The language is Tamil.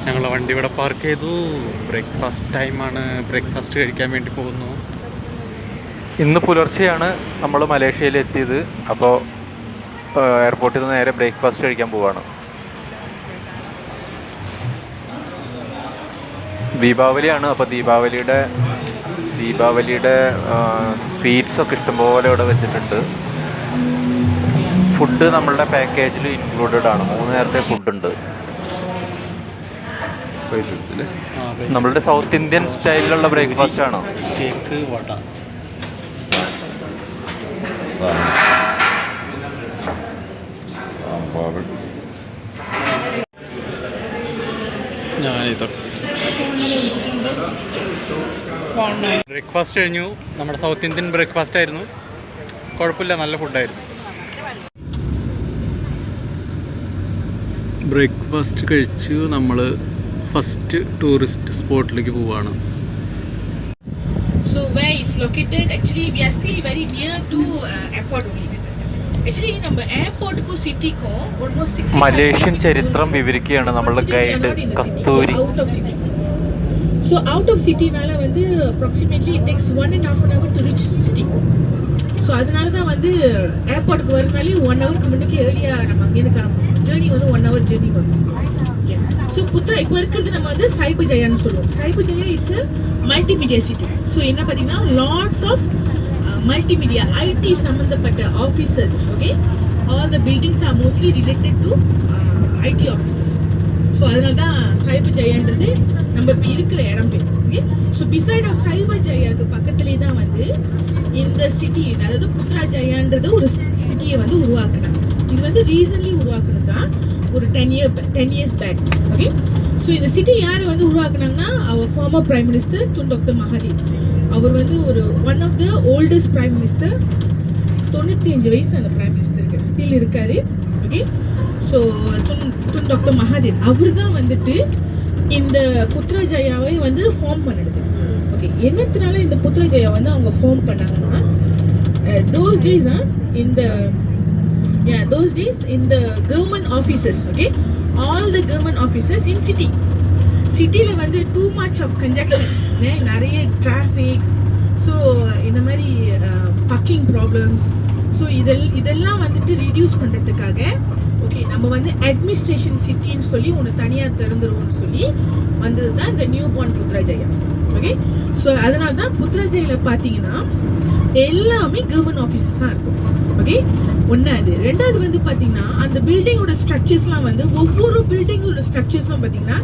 ഞങ്ങൾ വണ്ടി ഇവിടെ പാർക്ക് ചെയ്തു. ബ്രേക്ക്ഫാസ്റ്റ് ടൈമാണ്. ബ്രേക്ക്ഫാസ്റ്റ് കഴിക്കാൻ വേണ്ടി പോകുന്നു. ഇന്ന് പുലർച്ചെയാണ് നമ്മൾ മലേഷ്യയിൽ എത്തിയത്. അപ്പോൾ എയർപോർട്ടിൽ നിന്ന് നേരെ ബ്രേക്ക്ഫാസ്റ്റ് കഴിക്കാൻ പോവാണ്. ദീപാവലിയാണ്. അപ്പോൾ ദീപാവലിയുടെ സ്വീറ്റ്സൊക്കെ ഇഷ്ടംപോലെ ഇവിടെ വെച്ചിട്ടുണ്ട്. ഫുഡ് നമ്മളുടെ പാക്കേജിൽ ഇൻക്ലൂഡഡ് ആണ്. 3 നേരത്തെ ഫുഡുണ്ട്. നമ്മളുടെ സൗത്ത് ഇന്ത്യൻ സ്റ്റൈലിലുള്ള ബ്രേക്ക്ഫാസ്റ്റ് ആണോ? കേക്ക്, വട, ഞാനിതൊക്കെ ബ്രേക്ക്ഫാസ്റ്റ് കഴിഞ്ഞു. നമ്മുടെ സൗത്ത് ഇന്ത്യൻ ബ്രേക്ക്ഫാസ്റ്റ് ആയിരുന്നു. കുഴപ്പമില്ല, നല്ല ഫുഡായിരുന്നു. ബ്രേക്ക്ഫാസ്റ്റ് കഴിച്ച് നമ്മൾ ഫസ്റ്റ് ടൂറിസ്റ്റ് സ്പോട്ടിലേക്ക് പോവാണ്. So where it's located, actually we are still very near to airport only. Actually நம்ம airportku cityku almost 6 മലേഷ്യൻ ചരിത്രം വിവരിക്കുകയാണ് നമ്മളുടെ guide Kasthuri. So out of city நால வந்து approximately it takes 1.5 hour to reach city. So அதனால தான் வந்து ஏர்போர்ட்க்கு வரனாலே 1 ஹவருக்கு முன்னாடி ஏர்லியா நம்ம அங்க இருந்து கிளம்பணும். ஜர்னி வந்து 1 hour ஜர்னி வரும். So புத்ரா இப்போ இருக்கிறது நம்ம வந்து சைபர் ஜெயான்னு சொல்லுவோம். Cyberjaya it's a multimedia city. So என்ன பாத்தீங்கன்னா lots of multimedia IT சம்பந்தப்பட்ட offices. Okay, all the buildings are mostly related to IT offices. So அதனால தான் சைபர் ஜெயான்றது நம்ம இப்போ இருக்கிற இடம் பேர். ஓகே, ஸோ பிசைட் ஆஃப் சைபர் ஜெயாவுக்கு பக்கத்துலேயே தான் வந்து இந்த சிட்டி, அதாவது புத்ரா ஜெயான்றது ஒரு சிட்டியை வந்து உருவாக்குனாங்க. இது வந்து ரீசன்ட்லி உருவாக்குனது தான், ஒரு 10 years பேக். ஓகே, ஸோ இந்த சிட்டி யார் வந்து உருவாக்குனாங்கன்னா அவர் former prime minister Tun doctor Mahathir. அவர் வந்து ஒரு one of the oldest prime minister. 95 வயசு அந்த பிரைம் மினிஸ்டருக்கு ஸ்டில் இருக்காரு. Okay, so Tun doctor Mahathir அவர் தான் வந்துட்டு இந்த புத்ரா ஜெயாவை வந்து ஃபார்ம் பண்ணிடுது. ஓகே, என்னத்தினால இந்த புத்ரா ஜெயா வந்து அவங்க ஃபார்ம் பண்ணாங்கன்னா those days in the government offices. Okay, all the government offices in cityல வந்து too much of congestion, நிறைய traffics, ஸோ இந்த மாதிரி parking problems. ஸோ இதெல்லாம் வந்துட்டு ரிடியூஸ் பண்ணுறதுக்காக ஓகே நம்ம வந்து அட்மினிஸ்ட்ரேஷன் சிட்டின்னு சொல்லி ஒன்று தனியாக திறந்துருவோம்னு சொல்லி வந்தது தான் இந்த new born Putrajaya. Okay, so அதனால தான் புத்ரா ஜெயில பார்த்தீங்கன்னா எல்லாமே கவர்மெண்ட் ஆஃபீஸஸ் தான் இருக்கும். ஓகே, ஒன்றாவது. ரெண்டாவது வந்து பார்த்தீங்கன்னா அந்த பில்டிங்கோட ஸ்ட்ரக்சர்ஸ்லாம் வந்து ஒவ்வொரு பில்டிங்கோட ஸ்ட்ரக்சர்ஸ்லாம் பார்த்தீங்கன்னா